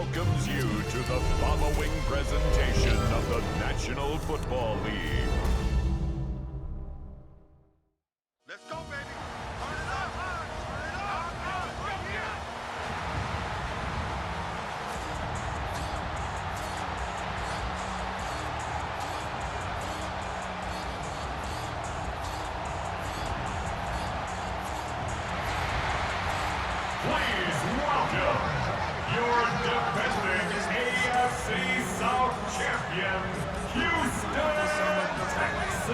welcomes you to the following presentation of the National Football League. Let's go, baby. Turn it up. Turn it up. Please welcome your defending AFC South champion, Houston Texans.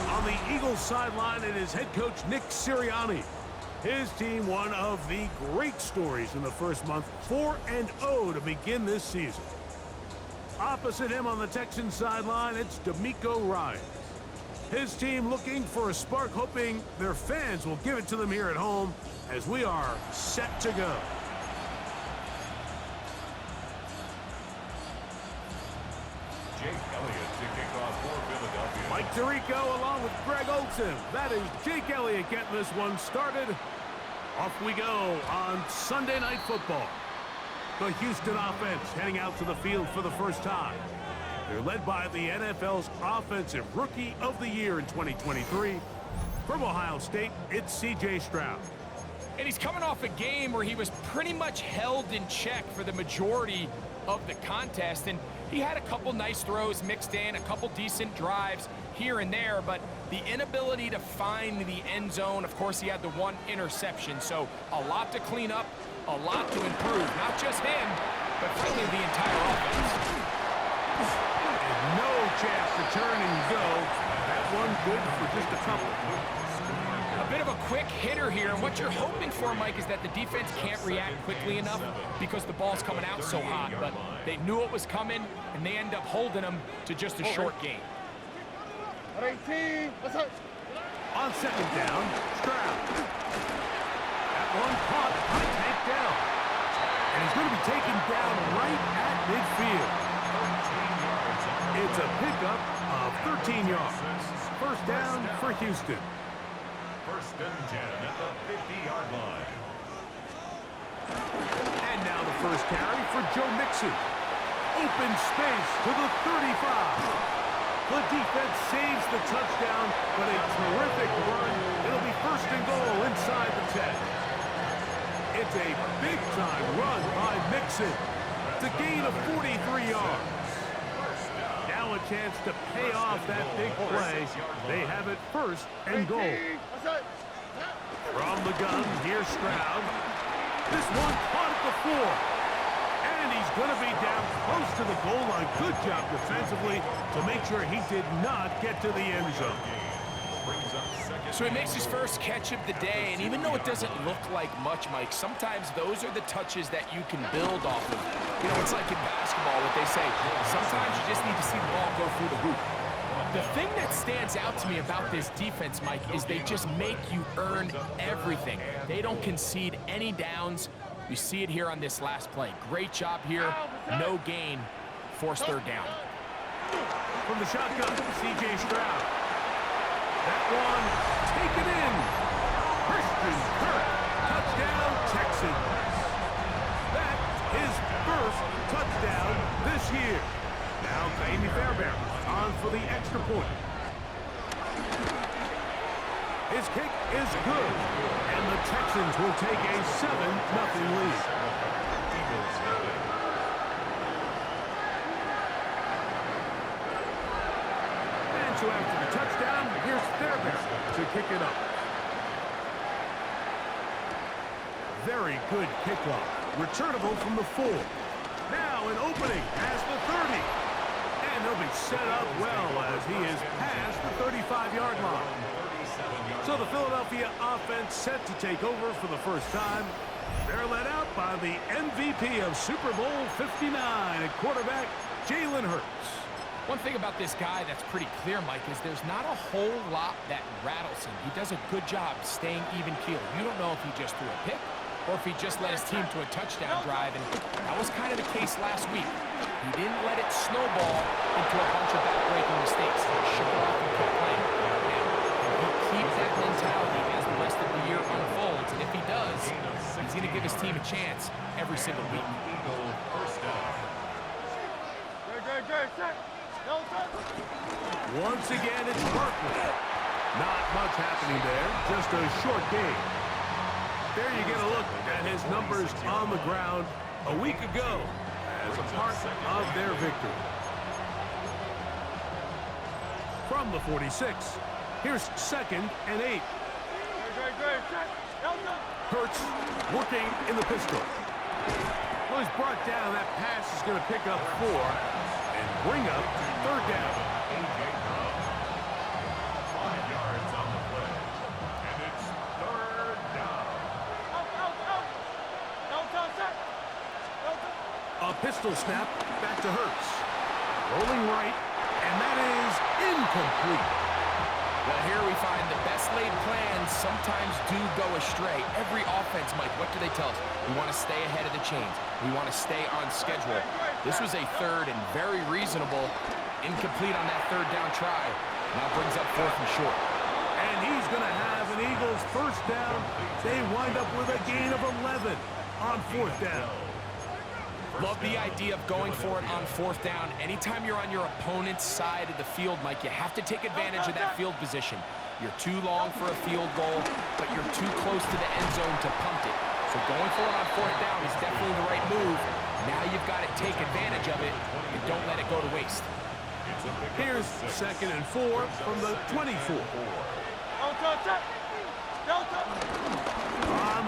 On the Eagles sideline, it is head coach Nick Sirianni. His team, one of the great stories in the first month, 4-0 to begin this season. Opposite him on the Texans sideline, it's D'Amico Ryan. His team looking for a spark, hoping their fans will give it to them here at home as we are set to go. Mike Tirico along with Greg Olsen. That is Jake Elliott getting this one started. Off we go on Sunday Night Football. The Houston offense heading out to the field for the first time. They're led by the NFL's Offensive Rookie of the Year in 2023. From Ohio State, it's C.J. Stroud. And he's coming off a game where he was pretty much held in check for the majority of the contest. And he had a couple nice throws mixed in, a couple decent drives here and there, but the inability to find the end zone, of course, he had the one interception. So a lot to clean up, a lot to improve. Not just him, but frankly the entire offense. And no chance to turn and go. That one good for just a couple. A bit of a quick hitter here, and what you're hoping for, Mike, is that the defense can't react quickly enough because the ball's coming out so hot, but they knew it was coming, and they end up holding them to just a short game. 18. What's up? On second down, Stroud. That one caught, tank down. And he's going to be taken down right at midfield. It's a pickup of 13 yards. First down for Houston. First and 10 at the 50-yard line. And now the first carry for Joe Mixon. Open space to the 35. The defense saves the touchdown, but a terrific run. It'll be first and goal inside the 10. It's a big-time run by Mixon. It's a gain of 43 yards. Now a chance to pay off that big play. They have it first and goal. From the gun, here's Stroud. This one caught at the 4. And he's going to be down close to the goal line. Good job defensively to make sure he did not get to the end zone. So he makes his first catch of the day, and even though it doesn't look like much, Mike, sometimes those are the touches that you can build off of. You know, it's like in basketball, what they say, sometimes you just need to see the ball go through the hoop. The thing that stands out to me about this defense, Mike, is they just make you earn everything. They don't concede any downs. You see it here on this last play. Great job here. No gain. Forced third down. From the shotgun, C.J. Stroud. That one taken in. Christian Kirk. Touchdown, Texans. That's his first touchdown this year. Now Jamie Fairbairn on for the extra point. His kick is good, and the Texans will take a 7-0 lead. And so after the touchdown, here's Fairbairn to kick it up. Very good kickoff. Returnable from the 4. Now an opening past the 30. And he'll be set up well as he is past the 35-yard line. So the Philadelphia offense set to take over for the first time. They're led out by the MVP of Super Bowl 59 at quarterback, Jalen Hurts. One thing about this guy that's pretty clear, Mike, is there's not a whole lot that rattles him. He does a good job staying even keeled. You don't know if he just threw a pick or if he just led his team to a touchdown drive, and that was kind of the case last week. He didn't let it snowball into a bunch of back-breaking mistakes. He shook it off and kept playing. Now, if he keeps that mentality as the rest of the year unfolds, and if he does, he's going to give his team a chance every single week. Once again, it's Barkley. Not much happening there, just a short game. There you get a look at his numbers on the ground a week ago as a part of their victory. From the 46, here's 2nd and 8. Hurts working in the pistol. Well, he's brought down. That pass is going to pick up 4 and bring up 3rd down. 5 yards on the play. And it's 3rd down. A pistol snap back to Hurts. Rolling right, and that is incomplete. Well, here we find the best laid plans sometimes do go astray. Every offense, Mike, what do they tell us? We want to stay ahead of the chains. We want to stay on schedule. This was a 3rd and very reasonable. Incomplete on that 3rd down try. Now brings up 4th and short. And he's going to have an Eagles 1st down. They wind up with a gain of 11 on 4th down. Love the idea of going for it on 4th down. Anytime you're on your opponent's side of the field, Mike, you have to take advantage of that field position. You're too long for a field goal, but you're too close to the end zone to punt it. So going for it on 4th down is definitely the right move. Now you've got to take advantage of it and don't let it go to waste. Here's 2nd and 4 from the 24. On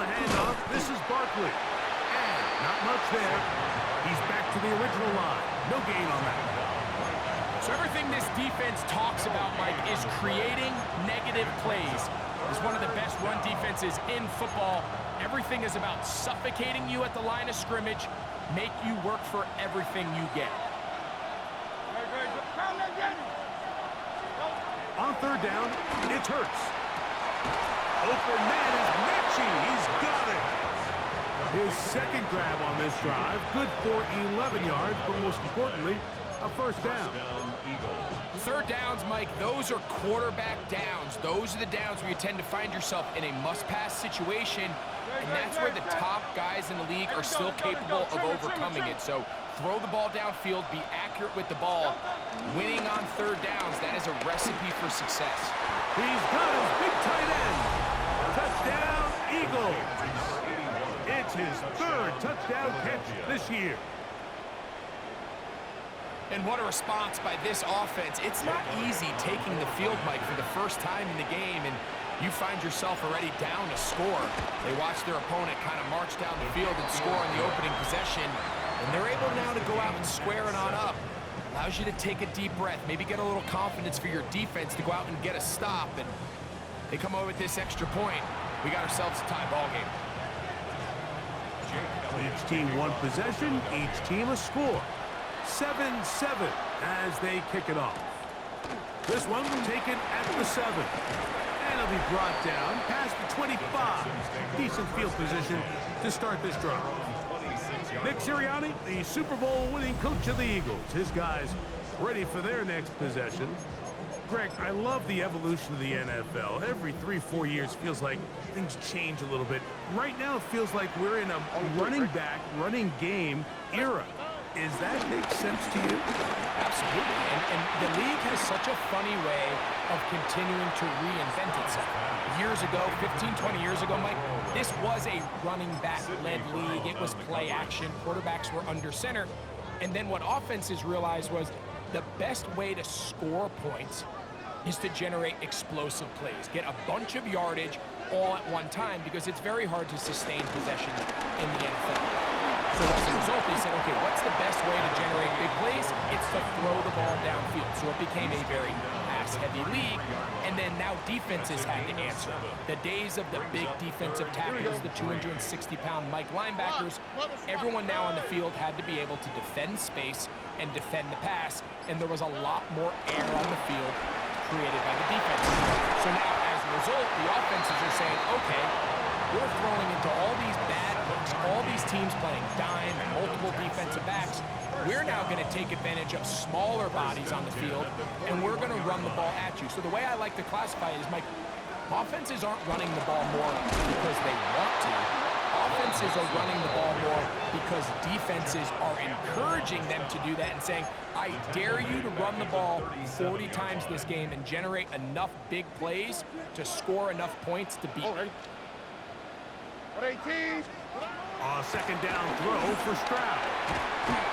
the handoff, this is Barkley. And not much there. He's back to the original line. No gain on that. So everything this defense talks about, Mike, is creating negative plays. It's one of the best run defenses in football. Everything is about suffocating you at the line of scrimmage, make you work for everything you get. On 3rd down, it's Hurts. Open man is Mechie. He's got it. His 2nd grab on this drive, good for 11 yards, but most importantly, a 1st down. 3rd downs, Mike, those are quarterback downs. Those are the downs where you tend to find yourself in a must-pass situation, and that's where the top guys in the league are still capable of overcoming it. So throw the ball downfield, be accurate with the ball. Winning on 3rd downs, that is a recipe for success. He's got his big tight end. Touchdown, Eagles. It's his 3rd touchdown catch this year. And what a response by this offense. It's not easy taking the field, Mike, for the first time in the game, and you find yourself already down a score. They watch their opponent kind of march down the field and score on the opening possession, and they're able now to go out and square it on up. Allows you to take a deep breath, maybe get a little confidence for your defense to go out and get a stop, and they come over with this extra point. We got ourselves a tie ball game. Each team one possession, each team a score. 7-7 as they kick it off. This one taken at the 7. And it'll be brought down past the 25. Decent field position to start this drive. Nick Sirianni, the Super Bowl winning coach of the Eagles. His guys ready for their next possession. Greg, I love the evolution of the NFL. Every 3-4 years feels like things change a little bit. Right now it feels like we're in a running back, running game era. Does that make sense to you? Absolutely. And the league has such a funny way of continuing to reinvent itself. Years ago, 15, 20 years ago, Mike, this was a running back-led league. It was play action. Quarterbacks were under center. And then what offenses realized was the best way to score points is to generate explosive plays. Get a bunch of yardage all at one time because it's very hard to sustain possession in the NFL. So as a result, they said, okay, what's the best way to generate big plays? It's to throw the ball downfield. So it became a very pass-heavy league, and then now defenses had to answer. The days of the big defensive tackles, the 260-pound Mike linebackers, everyone now on the field had to be able to defend space and defend the pass, and there was a lot more air on the field created by the defenses. So now, as a result, the offenses are saying, okay, we're throwing into all these bad All these teams playing dime and multiple defensive backs, we're now going to take advantage of smaller bodies on the field, and we're going to run the ball at you. So the way I like to classify it is, Mike, offenses aren't running the ball more because they want to. Offenses are running the ball more because defenses are encouraging them to do that and saying, I dare you to run the ball 40 times this game and generate enough big plays to score enough points to beat. 18. Second down throw for Stroud.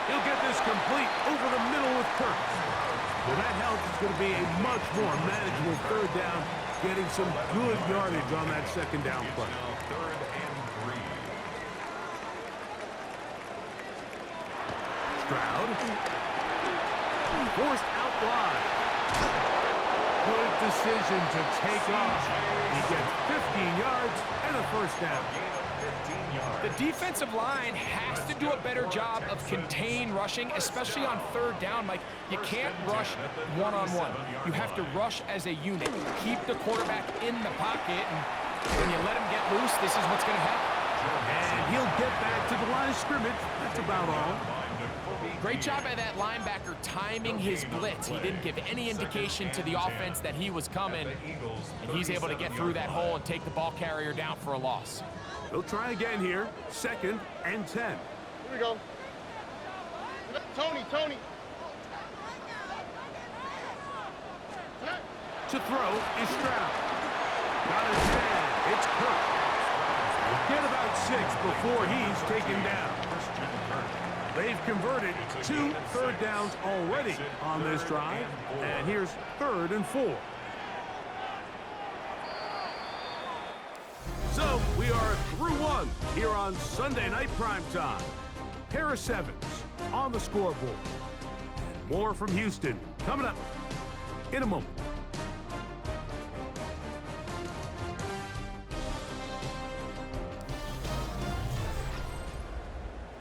He'll get this complete over the middle with Kirk. Well, that helps. It's going to be a much more manageable third down, getting some good yardage on that second down play. Third and 3. Stroud. Forced out wide. Good decision to take off. He gets 15 yards and a first down. The defensive line has to do a better job of contain rushing, especially on third down. Like, you can't rush one-on-one. You have to rush as a unit. Keep the quarterback in the pocket, and when you let him get loose, this is what's going to happen. And he'll get back to the line of scrimmage. That's about all. Great job by that linebacker timing his blitz. He didn't give any indication to the offense that he was coming, and he's able to get through that hole and take the ball carrier down for a loss. They'll try again here. Second and 10. Here we go. Tony. To throw is Stroud. Got his hand. It's Kirk. He'll get about 6 before he's taken down. They've converted 2 third downs already on this drive. And here's 3rd and 4. So, we are through 1 here on Sunday Night Primetime. Pair of 7s on the scoreboard. More from Houston coming up in a moment.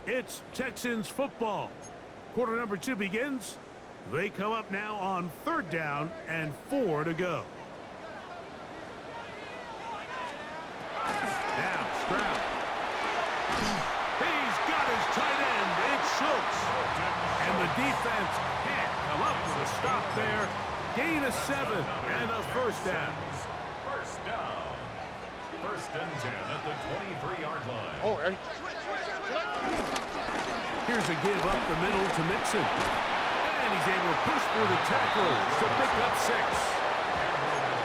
It's Texans football. Quarter number 2 begins. They come up now on 3rd down and 4 to go. Now Stroud. He's got his tight end. It's Schultz. And the defense can't come up with a stop there. Gain of 7 and a first down. First down. 1st and 10 at the 23-yard line. Here's a give up the middle to Mixon. And he's able to push through the tackles to pick up 6.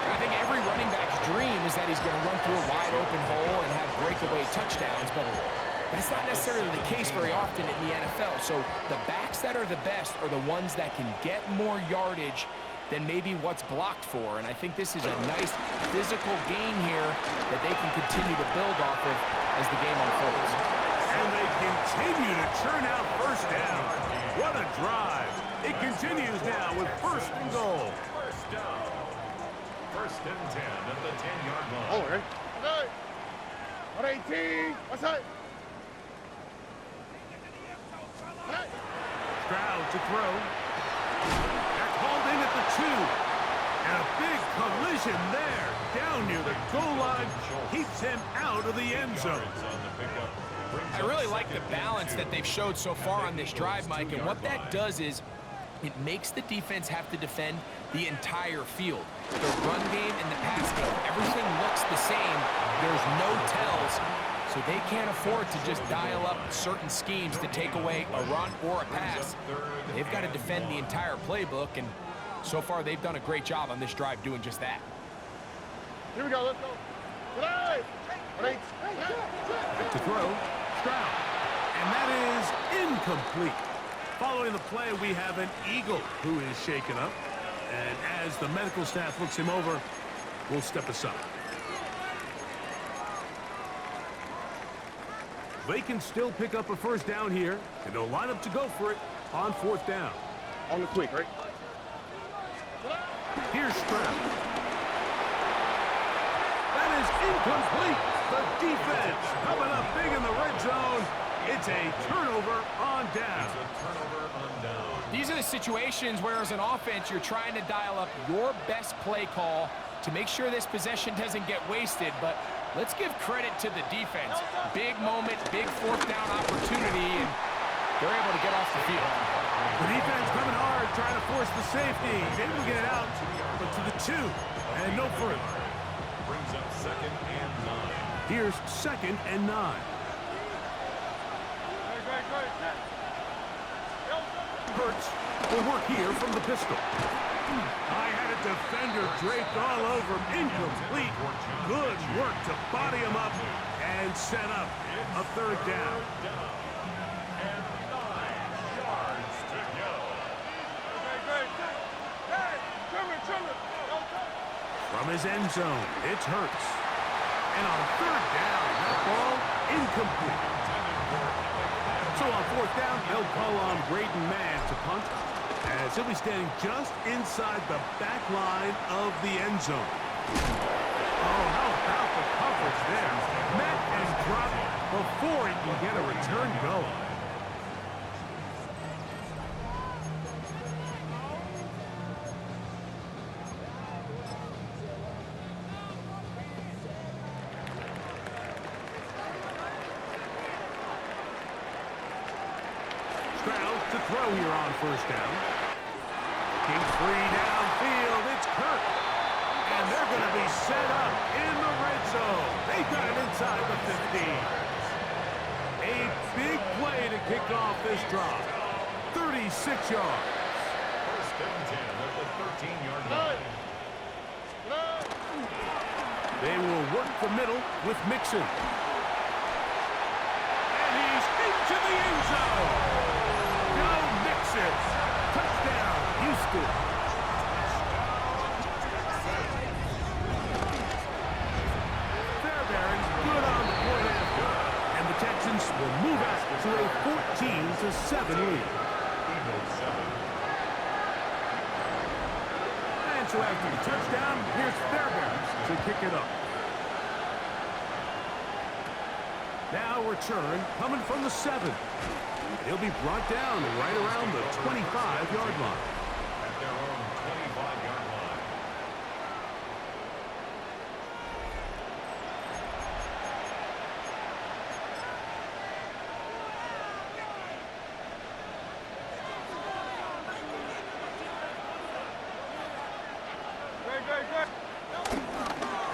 I think every running back's dream is that he's going to run through a wide open hole and have breakaway touchdowns, but that's not necessarily the case very often in the NFL. So the backs that are the best are the ones that can get more yardage than maybe what's blocked for. And I think this is a nice physical gain here that they can continue to build off of as the game unfolds. And they continue to churn out first down. What a drive. It continues now with 1st and goal. First down. 1st and 10 at the 10-yard line. 118. What's that? Stroud to throw. They're called in at the 2. And a big collision there. Down near the goal line. Keeps him out of the end zone. I really like the balance that they've showed so far on this drive, Mike, and what that does is it makes the defense have to defend the entire field. The run game and the pass game, everything looks the same. There's no tells, so they can't afford to just dial up certain schemes to take away a run or a pass. They've got to defend the entire playbook, and so far they've done a great job on this drive doing just that. Here we go. Let's go. To throw, Stroud. And that is incomplete. Following the play, we have an Eagle who is shaken up. And as the medical staff looks him over, we'll step aside. They can still pick up a first down here, and they'll line up to go for it on 4th down. On the quick, right? Here's Stroud. That is incomplete. The defense coming up big in the red zone. It's a turnover on down. These are the situations where, as an offense, you're trying to dial up your best play call to make sure this possession doesn't get wasted. But Let's give credit to the defense. Big moment, big fourth down opportunity, and they're able to get off the field. The defense coming hard, trying to force the safety. He's able to get it out, but to the 2, and no further. Brings up 2nd and 9. Here's 2nd and 9. Hurts will work here from the pistol. I had a defender draped all over him. Incomplete. Good work to body him up and set up a 3rd down. And 9 yards to go. From his end zone, it's Hurts. And on 3rd down, that ball incomplete. So on 4th down, they'll call on Braden Mann to punt, as he'll be standing just inside the back line of the end zone. Oh, how about the coverage there? Met and dropped before he can get a return going. To throw here on 1st down. King free downfield. It's Kirk. And they're going to be set up in the red zone. They got it inside the 15. A big play to kick off this drive. 36 yards. 1st and 10 at the 13-yard line. They will work the middle with Mixon. And he's into the end zone. Touchdown, Houston. Fairbairn's good on the point after. And the Texans will move out to a 14-7 lead. And so after the touchdown, here's Fairbairn to kick it up. Now return coming from the 7. He'll be brought down right around the 25-yard line. At their own 25-yard line.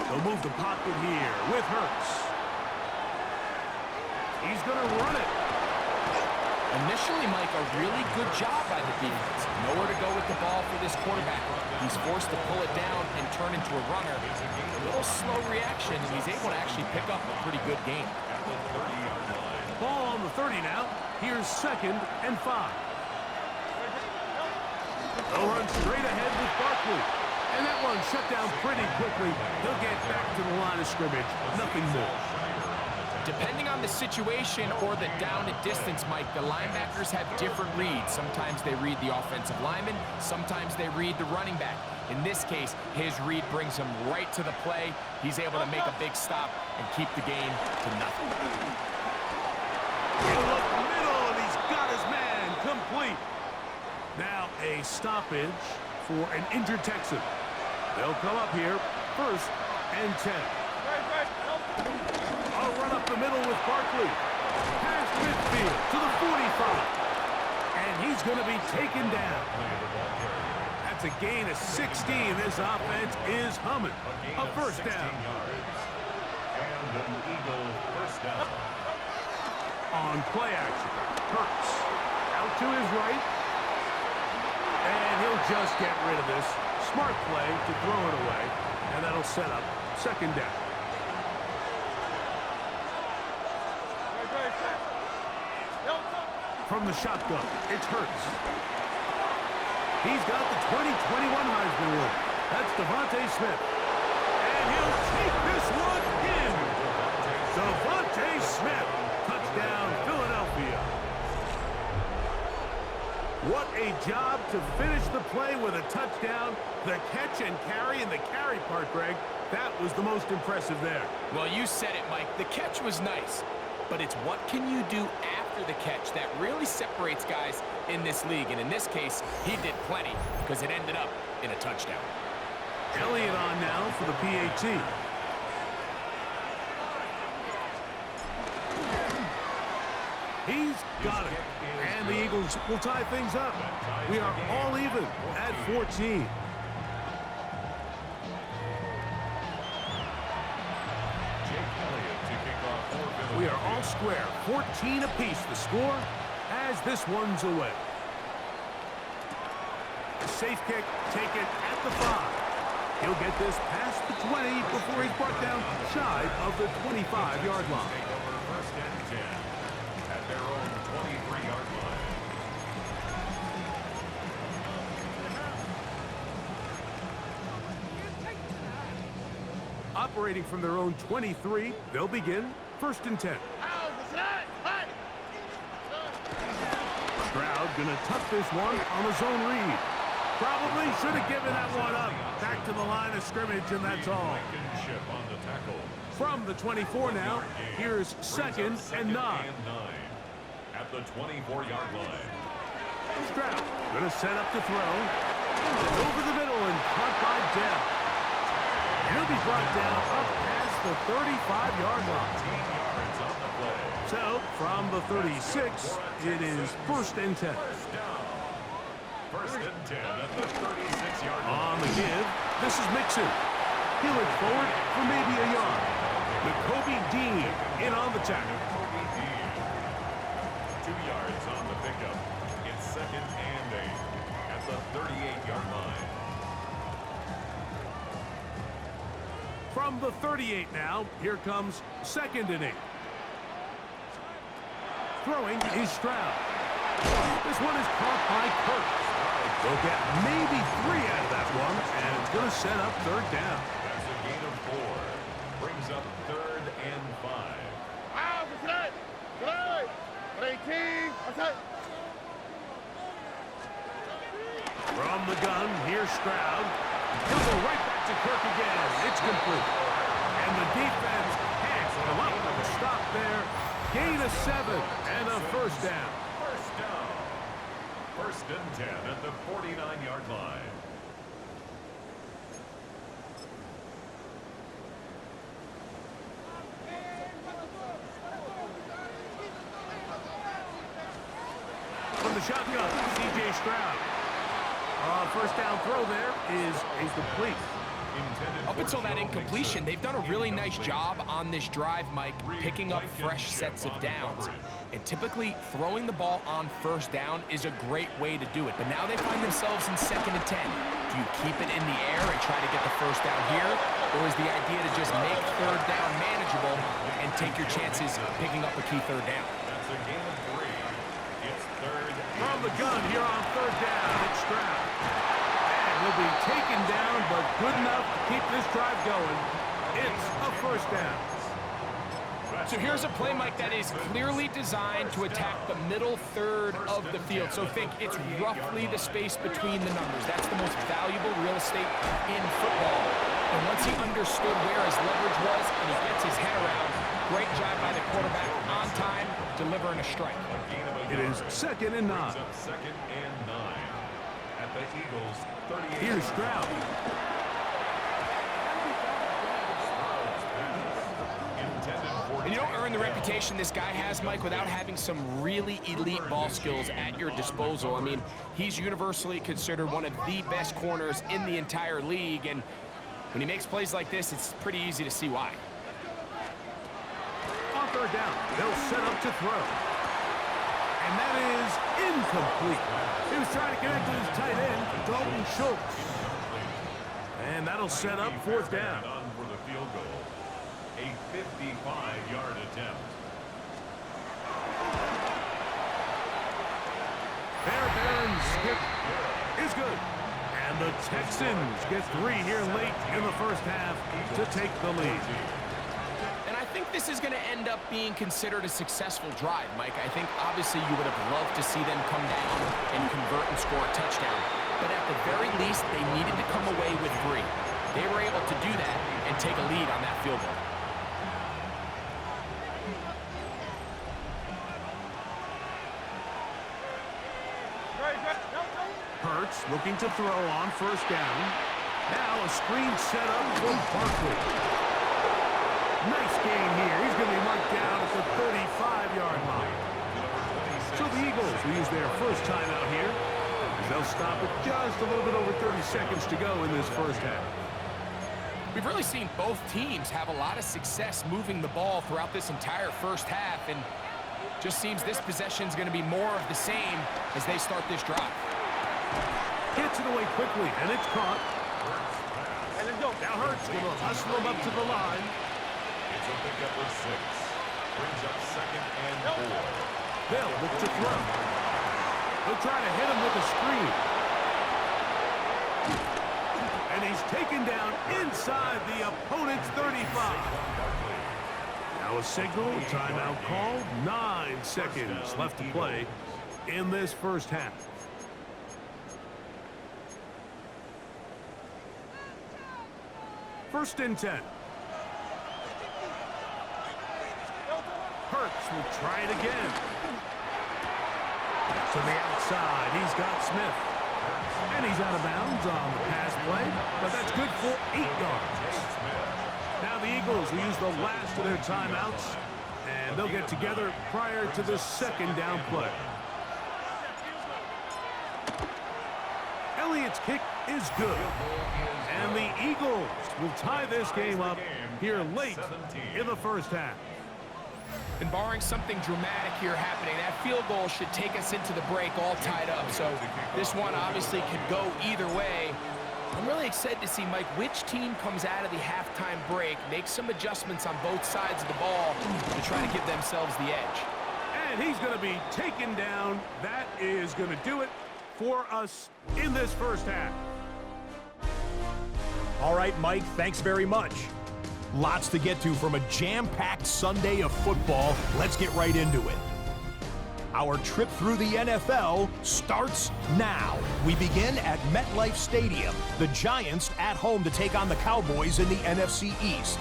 They'll move the pocket here with Hurts. He's going to run it. Initially, Mike, a really good job by the defense. Nowhere to go with the ball for this quarterback. He's forced to pull it down and turn into a runner. A little slow reaction, and he's able to actually pick up a pretty good game. Ball on the 30 now. Here's 2nd and 5. They'll run straight ahead with Barkley. And that one shut down pretty quickly. They'll get back to the line of scrimmage. Nothing more. Depending on the situation or the down and distance, Mike, the linebackers have different reads. Sometimes they read the offensive lineman. Sometimes they read the running back. In this case, his read brings him right to the play. He's able to make a big stop and keep the game to nothing. He'll look middle, and he's got his man complete. Now a stoppage for an injured Texan. They'll come up here, 1st and 10. A run up the middle with Barkley. Past midfield to the 45. And he's going to be taken down. That's a gain of 16. This offense is humming. A 1st down. And an Eagle 1st down. On play action, Hurts out to his right. And he'll just get rid of this. Smart play to throw it away. And that'll set up 2nd down. From the shotgun, it's Hurts. He's got the 2021 Heisman winner. That's Devontae Smith. And he'll take this one in. Devontae Smith. Touchdown, Philadelphia. What a job to finish the play with a touchdown. The catch and carry, and the carry part, Greg, that was the most impressive there. Well, you said it, Mike. The catch was nice. But it's what can you do after the catch that really separates guys in this league. And in this case, he did plenty because it ended up in a touchdown. Elliott on now for the PAT. He's got it. And the Eagles will tie things up. We are all even at 14. We are all square. 14 apiece the score as this one's away. Safe kick taken at the 5. He'll get this past the 20 before he's brought down shy of the 25-yard line. First and 10 at their own 23-yard line. Operating from their own 23, they'll begin first and 10. Stroud gonna tuck this one on his own read. Probably should have given that one up. Back to the line of scrimmage, and that's all. On the tackle. From the 24 now, here's second and 9. At the 24-yard line. Stroud gonna set up to throw. Over the middle and caught by Dell. He'll be brought down up past the 35-yard line. So, from the 36, it is first and 10. First and 10 at the 36-yard line. On the give, this is Mixon. He'll look forward for maybe a yard. Nakobe Dean in on the tackle. 2 yards on the pickup. It's second and 8 at the 38-yard line. From the 38 now, here comes second and 8. Throwing is Stroud. This one is caught by Kirk. They'll get maybe 3 out of that one, and it's going to set up third down. That's a gain of 4. Brings up third and 5. From the gun, here's Stroud. He'll go right back to Kirk again. It's complete. And the defense can't come up with a stop there. Gain of 7 and a first down. First down. First and 10 at the 49-yard line. From the shotgun, C.J. Stroud. First down throw there is incomplete. Up until that incompletion, they've done a really nice job on this drive, Mike, picking up fresh sets of downs. And typically, throwing the ball on first down is a great way to do it. But now they find themselves in second and 10. Do you keep it in the air and try to get the first down here? Or is the idea to just make third down manageable and take your chances picking up a key third down? That's a gain of 3. It's third. From the gun here on third down, it's Stroud. And he'll be taken down, but good enough to keep this drive going. It's a first down. So here's a play, Mike, that is clearly designed to attack the middle third of the field. So think it's roughly the space between the numbers. That's the most valuable real estate in football. And once he understood where his leverage was and he gets his head around, great job by the quarterback on time, delivering a strike. It is second and 9. Second and 9 at the Eagles' 38. Here's Stroud. And you don't earn the reputation this guy has, Mike, without having some really elite ball skills at your disposal. I mean, he's universally considered one of the best corners in the entire league, and when he makes plays like this, it's pretty easy to see why. On third down, they'll set up to throw. And that is incomplete. He was trying to connect to his tight end, Dalton Schultz. And that'll set up fourth down. On for the field goal. A 55-yard attempt. Fairbairn skip is good. And the Texans get 3 here late in the first half to take the lead. And I think this is going to end up being considered a successful drive, Mike. I think obviously you would have loved to see them come down and convert and score a touchdown. But at the very least, they needed to come away with 3. They were able to do that and take a lead on that field goal. Hurts looking to throw on first down. Now a screen set up for Barkley. Nice gain here. He's going to be marked down at the 35-yard line. So the Eagles will use their first timeout here, as they'll stop with just a little bit over 30 seconds to go in this first half. We've really seen both teams have a lot of success moving the ball throughout this entire first half, and just seems this possession's going to be more of the same as they start this drive. Gets it away quickly, and it's caught. Now Hurts going to hustle him up to the line. It's a pickup of 6. Brings up 2nd and 4. They'll look to throw. They'll try to hit him with a screen. And he's taken down inside the opponent's 35. Now a signal, timeout called. 9 seconds left to play in this first half. First and 10. Hurts will try it again. To the outside, he's got Smith. And he's out of bounds on the pass play, but that's good for 8 yards. Now the Eagles will use the last of their timeouts, and they'll get together prior to the second down play. Elliott's kick is good. And the Eagles will tie this game up here late in the first half. And barring something dramatic here happening, that field goal should take us into the break all tied up. So this one obviously could go either way. I'm really excited to see, Mike, which team comes out of the halftime break, make some adjustments on both sides of the ball to try to give themselves the edge. And he's going to be taken down. That is going to do it for us in this first half. All right, Mike, thanks very much. Lots to get to from a jam-packed Sunday of football. Let's get right into it. Our trip through the NFL starts now. We begin at MetLife Stadium. The Giants at home to take on the Cowboys in the NFC East.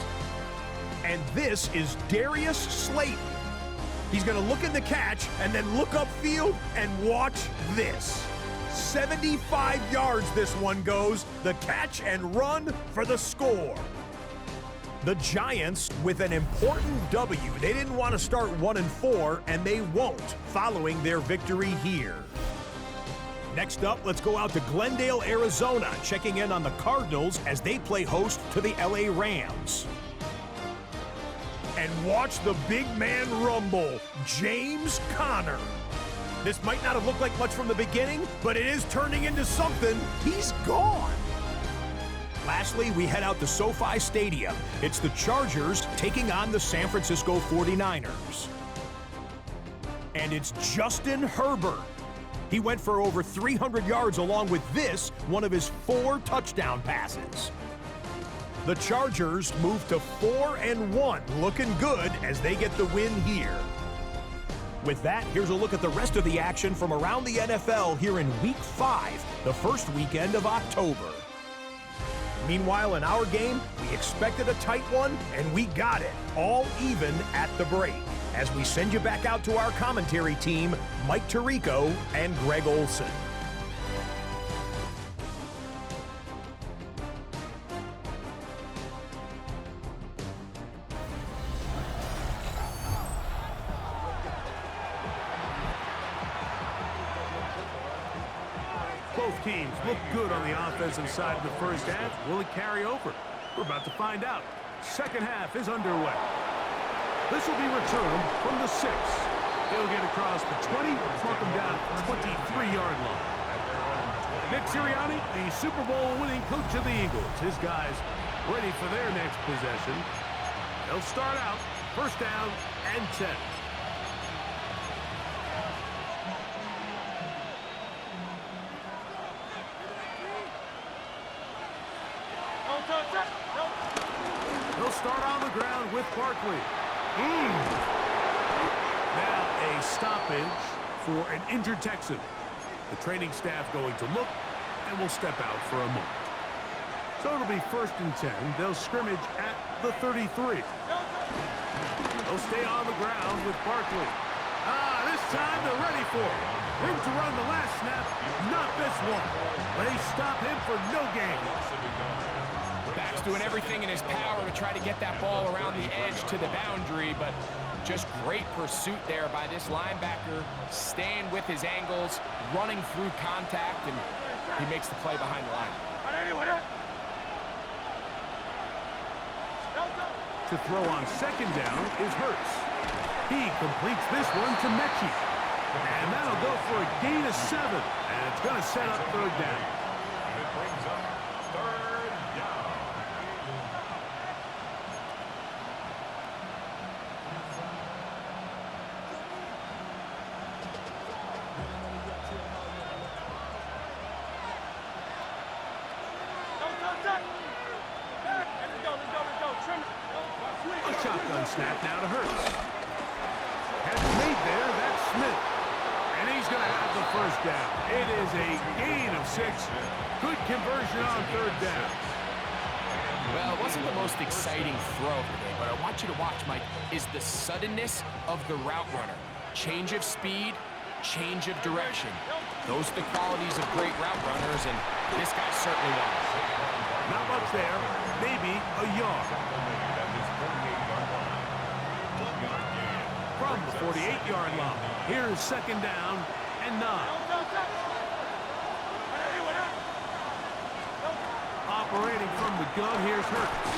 And this is Darius Slayton. He's going to look in the catch and then look upfield and watch this. 75 yards this one goes. The catch and run for the score. The Giants with an important W. They didn't want to start 1-4, and they won't following their victory here. Next up, let's go out to Glendale, Arizona, checking in on the Cardinals as they play host to the LA Rams. And watch the big man rumble, James Conner. This might not have looked like much from the beginning, but it is turning into something. He's gone. Lastly, we head out to SoFi Stadium. It's the Chargers taking on the San Francisco 49ers. And it's Justin Herbert. He went for over 300 yards along with this, one of his 4 touchdown passes. The Chargers move to 4-1, looking good as they get the win here. With that, here's a look at the rest of the action from around the NFL here in Week 5, the first weekend of October. Meanwhile, in our game, we expected a tight one, and we got it, all even at the break. As we send you back out to our commentary team, Mike Tirico and Greg Olson. Both teams look good on the offensive side of the first half. Will it carry over? We're about to find out. Second half is underway. This will be returned from the 6. He'll get across the 20, mark him down at the 23-yard line. Nick Sirianni, the Super Bowl winning coach of the Eagles. His guys ready for their next possession. They'll start out first down and 10. He'll start on the ground with Barkley. Now a stoppage for an injured Texan. The training staff going to look and will step out for a moment. So it'll be first and 10. They'll scrimmage at the 33. They'll stay on the ground with Barkley. This time they're ready for it. Room to run the last snap, not this one. They stop him for no gain. Back's doing everything in his power to try to get that ball around the edge to the boundary, but just great pursuit there by this linebacker, staying with his angles, running through contact, and he makes the play behind the line. To throw on second down is Hurts. He completes this one to Mechie. And that'll go for a gain of 7. And it's going to set up third down. It brings up third down. A shotgun snap now to Hurts. Has made there, that's Smith. And he's going to have the first down. It is a gain of 6. Good conversion on third down. Well, it wasn't the most exciting throw today, but I want you to watch, Mike, is the suddenness of the route runner. Change of speed, change of direction. Those are the qualities of great route runners, and this guy certainly was. Not much there, maybe a yard. From the 48-yard line, here's second down and 9. Operating from the gun, here's Hurts.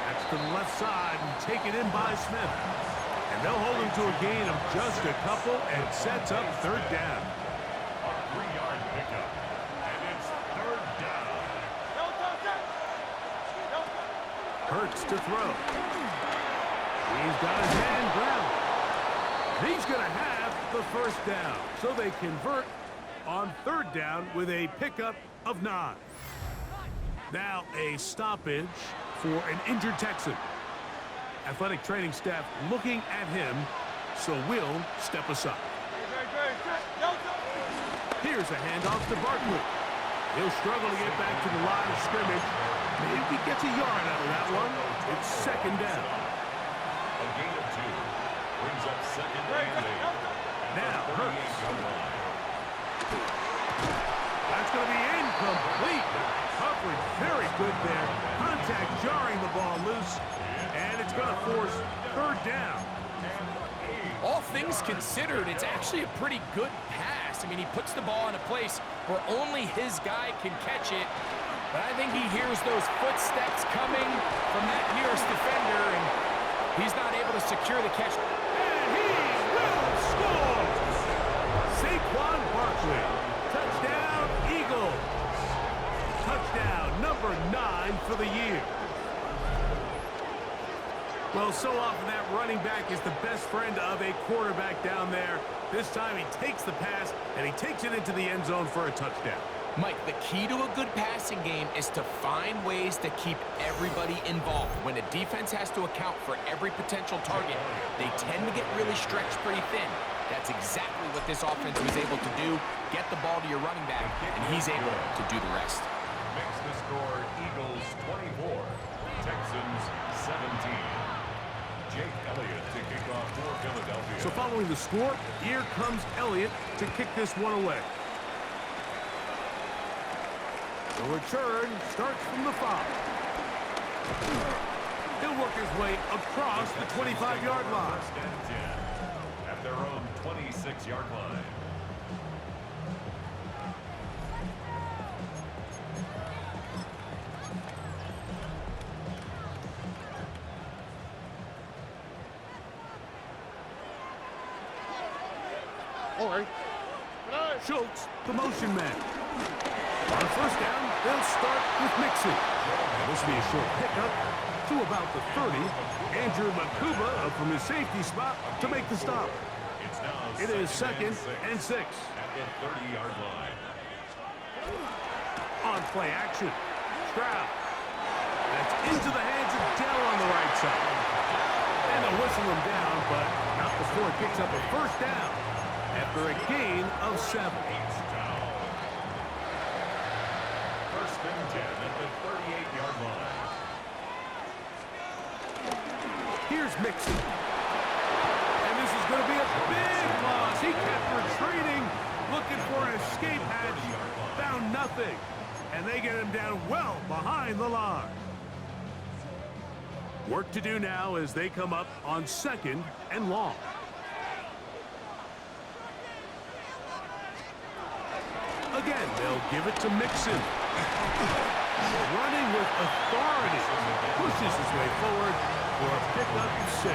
That's to the left side and taken in by Smith. And they'll hold him to a gain of just a couple and sets up third down. A 3-yard pickup, and it's third down. Hurts to throw. He's got his hand grounded. He's going to have the first down. So they convert on third down with a pickup of 9. Now a stoppage for an injured Texan. Athletic training staff looking at him, so we'll step aside. Here's a handoff to Barkley. He'll struggle to get back to the line of scrimmage. Maybe he gets a yard out of that one. It's second down. A gain of 2 brings up second and 8. Now Hurts. That's going to be incomplete. Coverage very good there. Contact jarring the ball loose. And it's going to force third down. All things considered, it's actually a pretty good pass. I mean, he puts the ball in a place where only his guy can catch it. But I think he hears those footsteps coming from that nearest defender, and he's not able to secure the catch. And he will score! Saquon Barkley. Touchdown, Eagles. Touchdown number 9 for the year. Well, so often that running back is the best friend of a quarterback down there. This time he takes the pass, and he takes it into the end zone for a touchdown. Mike, the key to a good passing game is to find ways to keep everybody involved. When a defense has to account for every potential target, they tend to get really stretched pretty thin. That's exactly what this offense was able to do. Get the ball to your running back, and he's able to do the rest. Makes the score Eagles 24, Texans 17. Jake Elliott to kick off for Philadelphia. So following the score, here comes Elliott to kick this one away. The return starts from the 5. He'll work his way across the 25-yard line. First and 10 at their own 26-yard line. Schultz, the motion man. On first down, they'll start with Mixon. And this will be a short pickup to about the 30. Andrew Makuba from his safety spot to make the stop. It's now It is second and 6. at the 30-yard line. On play action, Stroud. That's into the hands of Dell on the right side. And they'll whistle him down, but not before it picks up a first down after a gain of 7. First and 10 at the 38-yard line. Here's Mixon. And this is going to be a big loss. He kept retreating, looking for an escape hatch, found nothing. And they get him down well behind the line. Work to do now as they come up on 2nd and long. Again, they'll give it to Mixon. Running with authority. Pushes his way forward for a pickup of 6.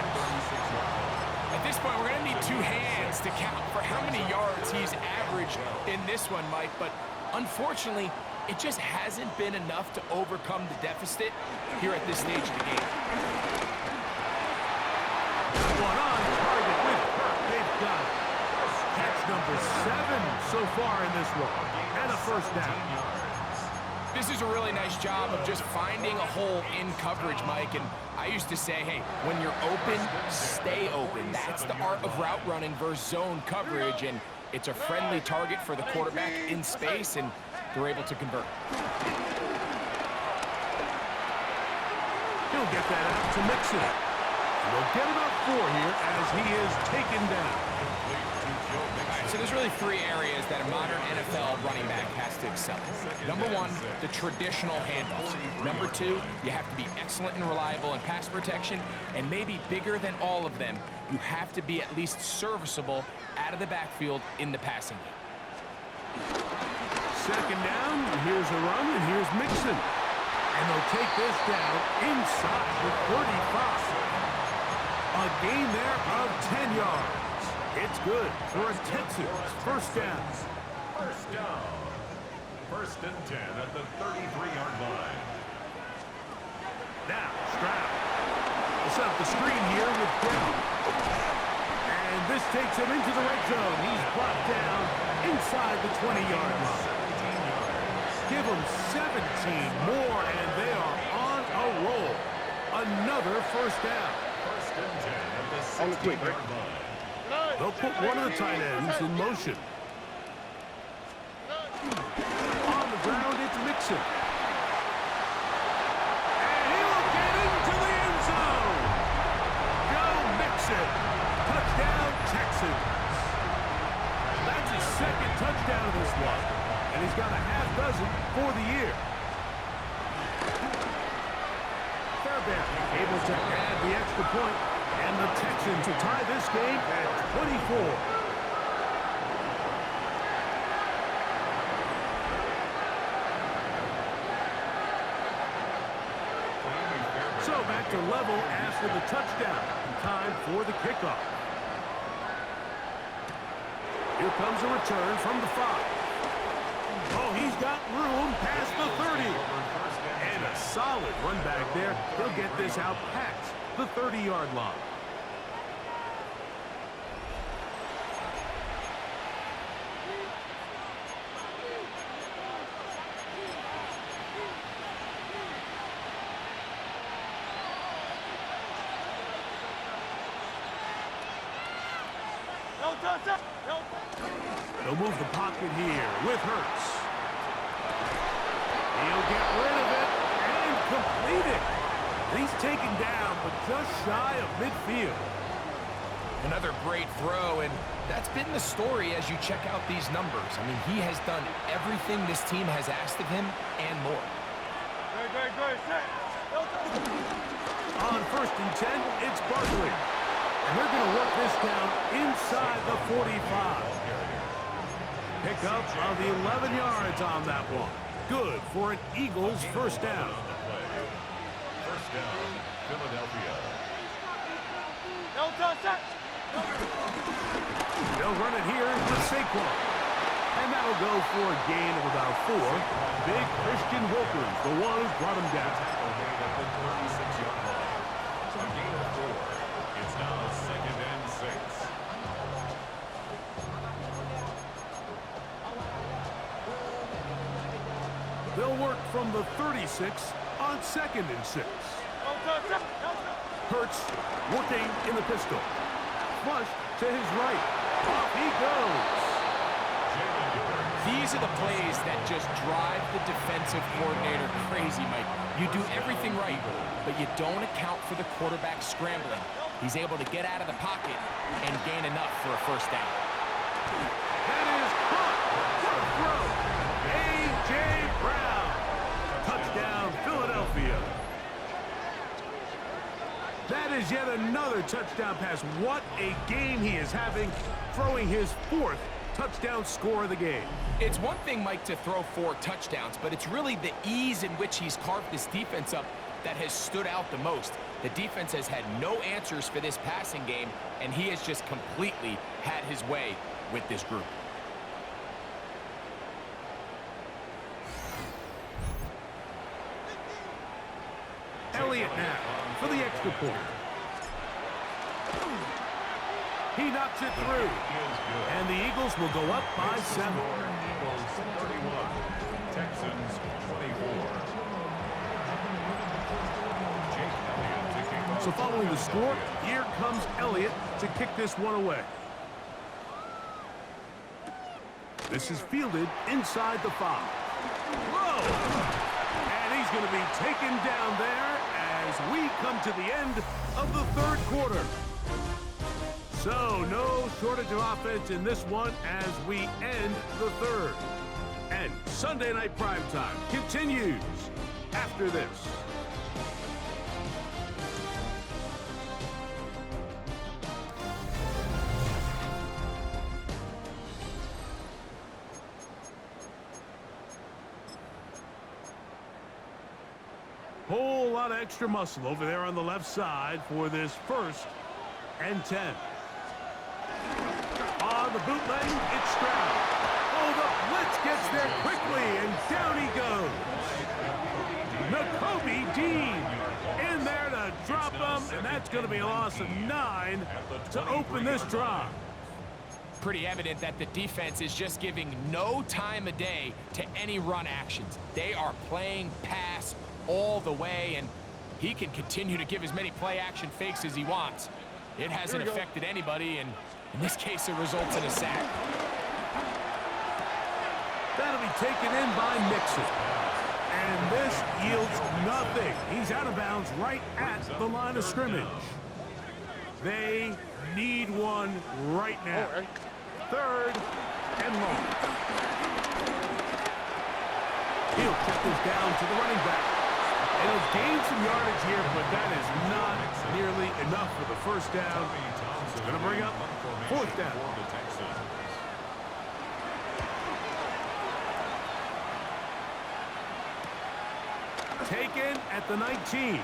At this point, we're going to need 2 hands to count for how many yards he's averaged in this one, Mike. But unfortunately, it just hasn't been enough to overcome the deficit here at this stage of the game. One on target with Kirk. They've got it. Catch number 7 so far in this one. And a first down. This is a really nice job of just finding a hole in coverage, Mike. And I used to say, hey, when you're open, stay open. That's the art of route running versus zone coverage. And it's a friendly target for the quarterback in space, and they're able to convert. He'll get that out to Mixon. We'll get about 4 here as he is taken down. All right, so there's really 3 areas that a modern NFL running back has to excel. Number 1, the traditional handoffs. Number 2, you have to be excellent and reliable in pass protection. And maybe bigger than all of them, you have to be at least serviceable out of the backfield in the passing game. 2nd down, here's a run, and here's Mixon. And they'll take this down inside the 35. A gain there of 10 yards. It's good for a Texans first down. First down. 1st and 10 at the 33-yard line. Now, Stroud. He'll set up the screen here with Brown. And this takes him into the red zone. He's brought down inside the 20-yard line. Give them 17 more, and they are on a roll. Another first down. 1st and 10 at the 16-yard line. They'll put one of the tight ends in motion. On the ground, it's Mixon. And he'll get into the end zone. Go Mixon. Touchdown, Texans. That's his 2nd touchdown of this one. And he's got a half dozen for the year. Fairbairn able to add the extra point. And the Texans will tie this game at 24. So back to level after the touchdown. Time for the kickoff. Here comes a return from the 5. Oh, he's got room past the 30. And a solid run back there. He'll get this out past the 30-yard line. They'll move the pocket here with Hurts. He'll get rid of it and complete it. He's taken down, but just shy of midfield. Another great throw, and that's been the story as you check out these numbers. I mean, he has done everything this team has asked of him and more. On 1st and 10, it's Barkley. And they're going to work this down inside the 45. Pick up of 11 yards on that one. Good for an Eagles first down. First down, Philadelphia. They'll run it here with Saquon. And that'll go for a gain of about 4. Big Christian Wilkins, the one who brought him down. At the 36-yard line. A gain of 4. It's now 2nd and 6. They'll work from the 36 on 2nd and 6. Hurts working in the pistol. Flush to his right. Off he goes. These are the plays that just drive the defensive coordinator crazy, Mike. You do everything right, but you don't account for the quarterback scrambling. He's able to get out of the pocket and gain enough for a first down. That is caught. What a throw. A.J. Brown. Touchdown, Philadelphia. is yet another touchdown pass. What a game he is having, throwing his 4th touchdown score of the game. It's one thing, Mike, to throw 4 touchdowns, but it's really the ease in which he's carved this defense up that has stood out the most. The defense has had no answers for this passing game, and he has just completely had his way with this group. Elliott now for the extra point. He knocks it through, and the Eagles will go up by 7. Eagles 31, Texans 24. Jake Elliott to kick off. So following the score, here comes Elliott to kick this one away. This is fielded inside the 5. Whoa! And he's going to be taken down there as we come to the end of the 3rd quarter. So, no shortage of offense in this one as we end the 3rd. And Sunday Night Primetime continues after this. Whole lot of extra muscle over there on the left side for this 1st and 10. On the bootleg, it's Stroud. Oh, the blitz gets there quickly, and down he goes. Nakobe Dean in there to drop him, and that's going to be a loss of 9 to open this drive. Pretty evident that the defense is just giving no time of day to any run actions. They are playing pass all the way, and he can continue to give as many play-action fakes as he wants. It hasn't affected anybody, and in this case, it results in a sack. That'll be taken in by Mixon. And this yields nothing. He's out of bounds right at the line of scrimmage. They need one right now. 3rd and long. He'll check this down to the running back. And he'll gain some yardage here, but that is not nearly enough for the 1st down. It's going to bring up 4th down. Taken at the 19. And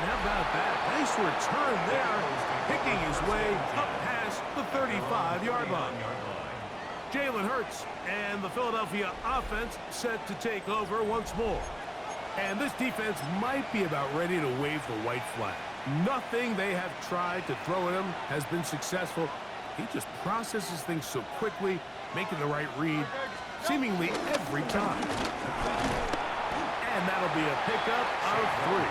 how about that? Nice return there, picking his way up past the 35-yard line. Jalen Hurts and the Philadelphia offense set to take over once more. And this defense might be about ready to wave the white flag. Nothing they have tried to throw at him has been successful. He just processes things so quickly, making the right read seemingly every time. And that'll be a pickup of 3.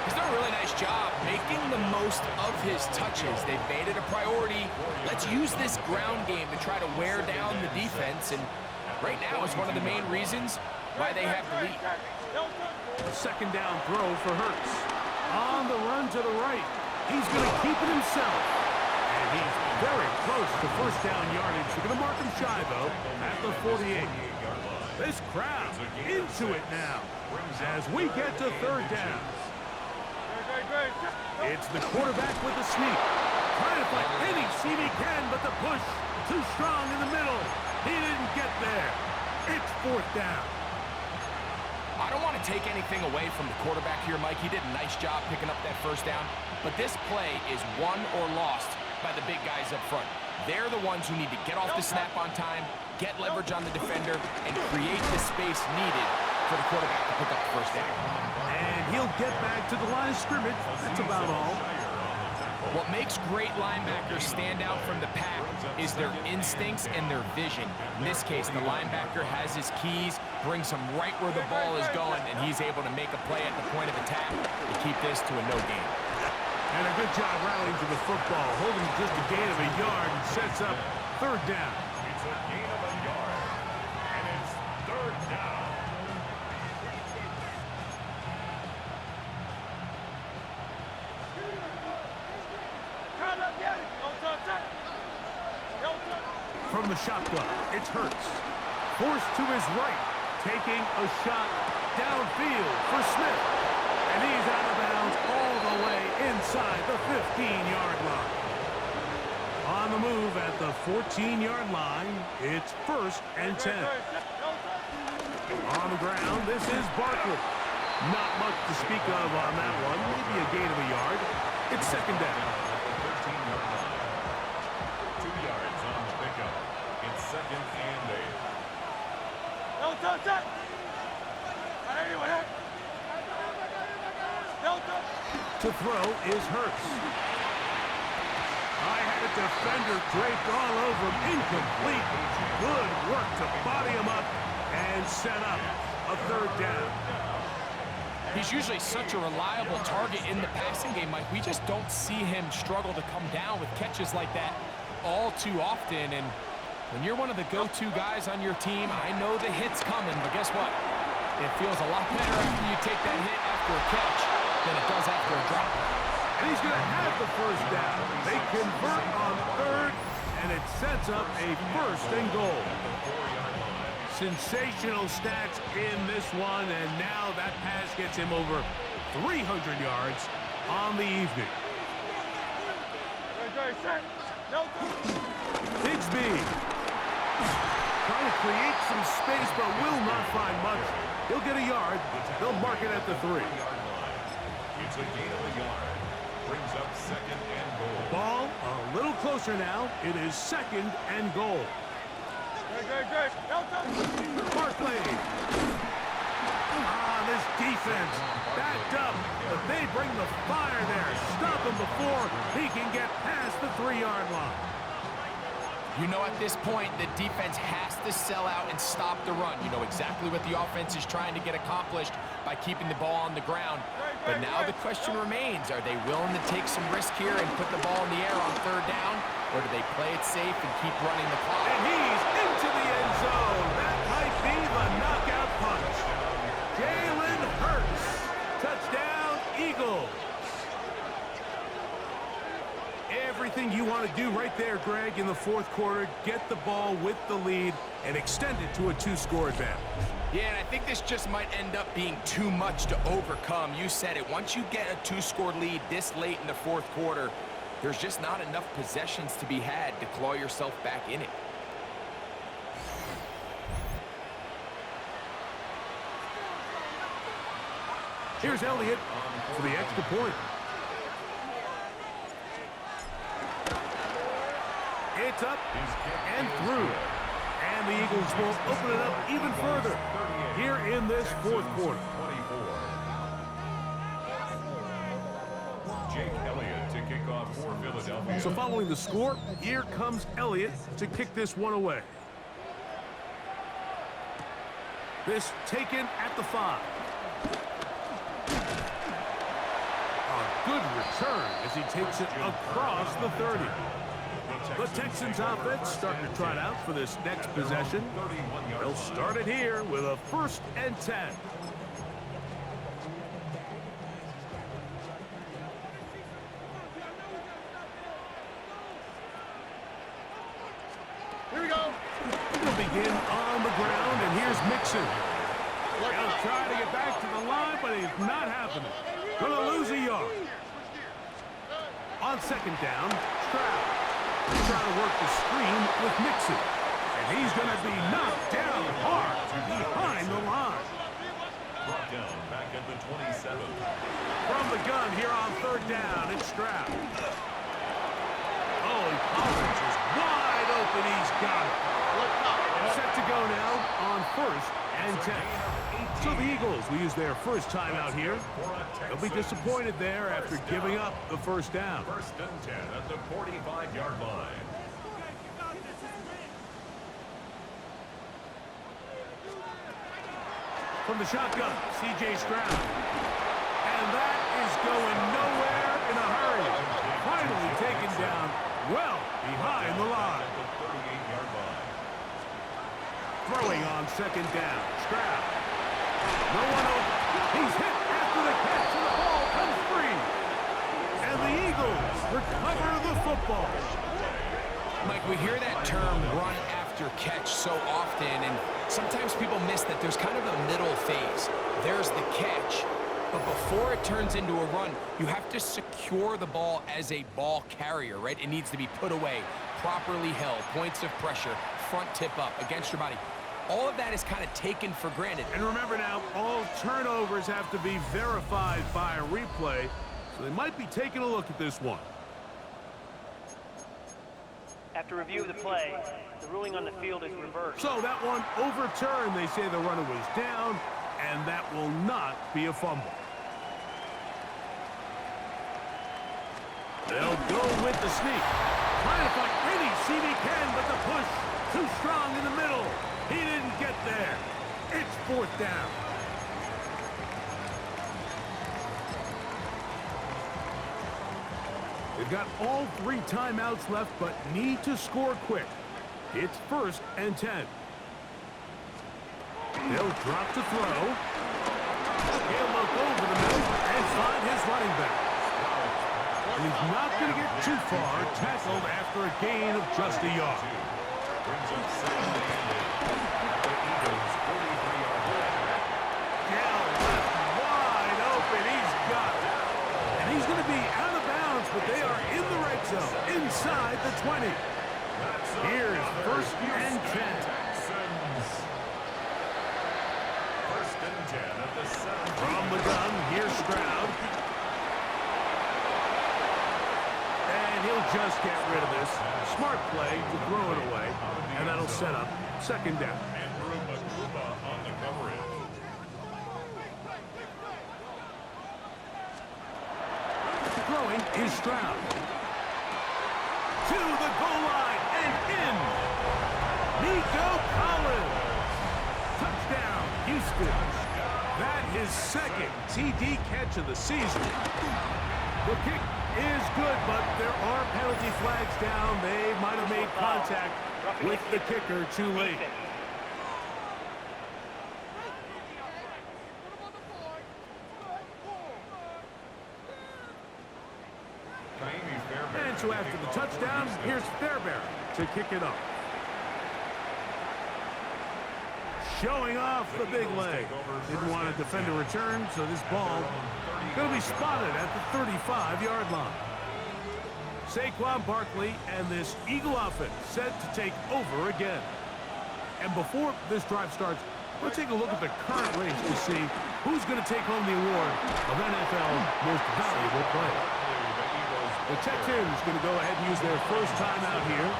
He's done a really nice job making the most of his touches. They've made it a priority. Let's use this ground game to try to wear down the defense, and right now is one of the main reasons why they have the lead. 2nd down throw for Hurts. On the run to the right. He's going to keep it himself. And he's very close to 1st down yardage. They're going to mark him shy, though, at the 48. This crowd into it now as we get to 3rd down. It's the quarterback with the sneak. Trying to find any seam he can, but the push too strong in the middle. He didn't get there. It's 4th down. I don't want to take anything away from the quarterback here, Mike. He did a nice job picking up that 1st down. But this play is won or lost by the big guys up front. They're the ones who need to get off the snap on time, get leverage on the defender, and create the space needed for the quarterback to pick up the 1st down. And he'll get back to the line of scrimmage. That's about all. What makes great linebackers stand out from the pack is their instincts and their vision. In this case, the linebacker has his keys, brings him right where the ball is going, and he's able to make a play at the point of attack to keep this to a no gain. And a good job rallying to the football, holding just a gain of a yard and sets up 3rd down. It's a gain of a yard, and it's 3rd down. From the shotgun, it's Hurts. Forced to his right, taking a shot downfield for Smith. And he's out of bounds all inside the 15-yard line. On the move at the 14-yard line, it's 1st and 10. On the ground, this is Barkley. Not much to speak of on that one. Maybe a gain of a yard. It's 2nd down. 13-yard line. 2 yards on the pickup. It's 2nd and 8. To throw is Hurts. I had a defender draped all over him. Incomplete. Good work to body him up and set up a 3rd down. He's usually such a reliable target in the passing game, Mike. We just don't see him struggle to come down with catches like that all too often. And when you're one of the go-to guys on your team, I know the hit's coming, but guess what? It feels a lot better after you take that hit after a catch than it does after a drop. And he's going to have the 1st down. They convert on 3rd, and it sets up a 1st and goal. Sensational stats in this one, and now that pass gets him over 300 yards on the evening. Bigsby trying to create some space, but will not find much. He'll get a yard. They'll mark it at the 3. It's a gain of a yard. Brings up 2nd and goal. Ball a little closer now. It is 2nd and goal. Barkley. This defense backed up, but they bring the fire there. Stop him before he can get past the 3-yard line. You know, at this point, the defense has to sell out and stop the run. You know exactly what the offense is trying to get accomplished by keeping the ball on the ground. But now the question remains, are they willing to take some risk here and put the ball in the air on 3rd down? Or do they play it safe and keep running the clock? And he's into the end zone. That might be the knockout punch. Jalen Hurts. Touchdown, Eagles. Everything you want to do right there, Greg, in the 4th quarter. Get the ball with the lead and extend it to a 2-score advantage. Yeah, and I think this just might end up being too much to overcome. You said it. Once you get a 2-score lead this late in the 4th quarter, there's just not enough possessions to be had to claw yourself back in it. Here's Elliott for the extra point. It's up and through. And the Eagles will open it up even further here in this 4th quarter. Jake Elliott to kick off for Philadelphia. So following the score, here comes Elliott to kick this one away. This taken at the 5. A good return as he takes it across the 30. The Texans offense starting to trot out for this next possession. They'll start it here with a 1st and 10. Here we go. They'll begin on the ground, and here's Mixon. He'll try to get back to the line, but it's not happening. Gonna lose a yard. On 2nd down, Stroud. Trying to work the screen with Mixon. And he's going to be knocked down hard behind the line. Brought down back at the 27. From the gun here on 3rd down, it's Stroud. Oh, Collins is wide open. He's got it. Set to go now on 1st and 10. So the Eagles will use their first time out here. They'll be disappointed there after giving up the 1st down. 1st and 10 at the 45-yard line. From the shotgun, C.J. Stroud. And that is going nowhere in a hurry. Finally taken down well behind the line. At the 38-yard line. Throwing on 2nd down, Stroud. No one open. He's hit after the catch, and the ball comes free. And the Eagles recover the football. Mike, we hear that term run after catch so often, and sometimes people miss that there's kind of a middle phase. There's the catch, But before it turns into a run, you have to secure the ball as a ball carrier, right? It needs to be put away, properly held, points of pressure, front tip up against your body. All of that is kind of taken for granted. And remember now, all turnovers have to be verified by a replay, so they might be taking a look at this one. After review of the play, the ruling on the field is reversed. So that one overturned. They say the runner was down, and that will not be a fumble. They'll go with the sneak. Trying to find any seam he can, but the push too strong in the middle. He didn't get there. It's fourth down. They've got all 3 timeouts left, but need to score quick. It's 1st and 10. They'll drop to throw. He'll look over the middle and find his running back. And he's not going to get too far, tackled after a gain of just a yard. Brings up 2nd and 8. The Eagles 43-yard line. Down left, wide open. He's got it. And he's going to be out of bounds, but they are in the red zone, inside the 20. Here's 1st and 10. Texans. 1st and 10 at the 7. From the gun, here's Stroud. And he'll just get rid of this. Smart play to throw it away, and that'll set up 2nd down. Andrew Makuba on the coverage. Throwing is Stroud. To the goal line and in. Nico Collins. Touchdown, Houston. That is 2nd TD catch of the season. The kick is good, but there are penalty flags down. They might have made contact with the kicker too late. And so after the touchdown, here's Fairbairn to kick it up. Showing off the big leg. Didn't want to defend a return, so this ball going to be spotted at the 35-yard line. Saquon Barkley and this Eagle offense set to take over again. And before this drive starts, we'll take a look at the current race to see who's going to take home the award of NFL Most Valuable Player. The Texans going to go ahead and use their first timeout here.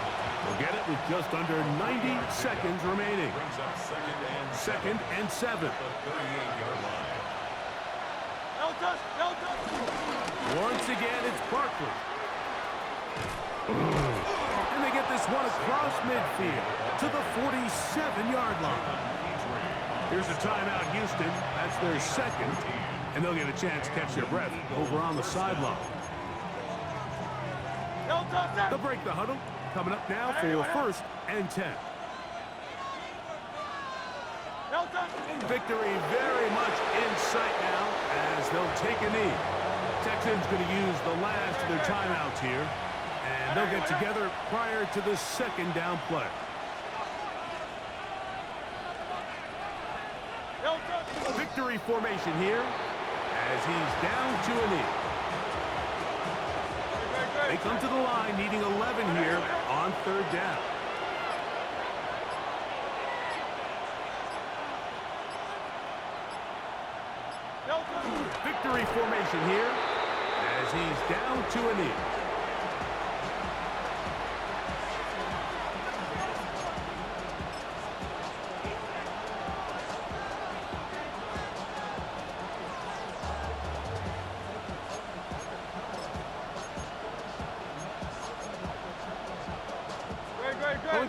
They'll get it with just under 90 seconds remaining. Brings up 2nd and 7. The 38-yard line. Once again, it's Barkley. And they get this one across midfield to the 47-yard line. Here's a timeout, Houston. That's their 2nd. And they'll get a chance to catch their breath over on the sideline. They'll break the huddle. Coming up now for 1st and 10. Victory very much in sight now as they'll take a knee. Texans going to use the last of their timeouts here, and they'll get together prior to the 2nd down play. Victory formation here as he's down to a knee. They come to the line needing 11 here on 3rd down. Victory formation here as he's down to a knee.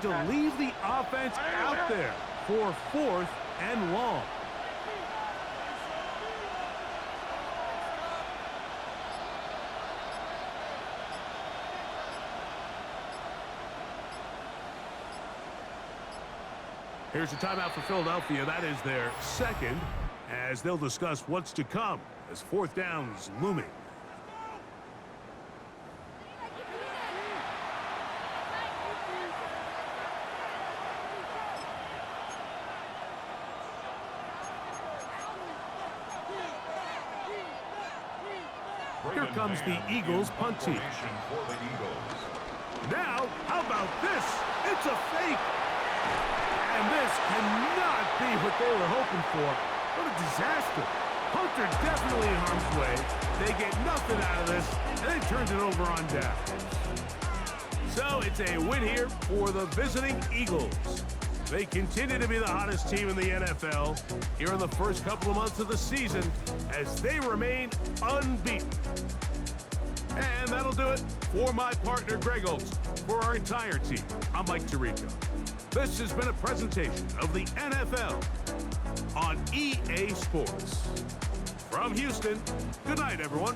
Going to leave the offense out there for 4th and long. Here's a timeout for Philadelphia. That is their 2nd, as they'll discuss what's to come as 4th down's looming. Here comes the Eagles punt team. For the Eagles. Now, how about this? It's a fake. And this cannot be what they were hoping for. What a disaster. Punter definitely in harm's way. They get nothing out of this, and they turned it over on down. So it's a win here for the visiting Eagles. They continue to be the hottest team in the NFL here in the first couple of months of the season as they remain unbeaten. And that'll do it for my partner, Greg Olson. For our entire team, I'm Mike Tirico. This has been a presentation of the NFL on EA Sports. From Houston, good night, everyone.